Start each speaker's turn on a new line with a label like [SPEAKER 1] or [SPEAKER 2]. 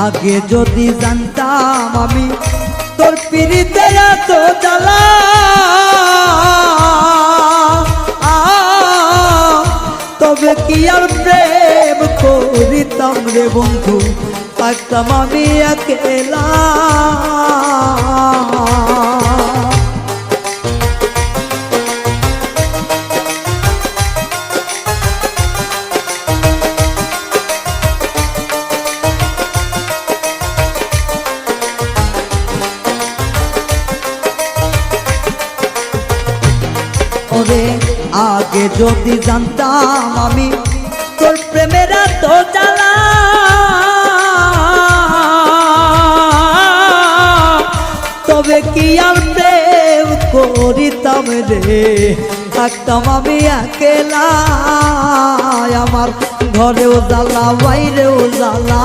[SPEAKER 1] আগে যদি জানতাম আমি তোর পিরিতে এত জ্বালা, তবে কি আর প্রেম করিতাম রে বন্ধু, থাকতাম আমি একলা। আগে যদি জানতাম আমি তোর প্রেমের এত জ্বালা, তবে কি আর প্রেম করিতাম রে, থাকতাম আমি একলা। আমার ঘরেও জ্বালা বাইরেও জ্বালা।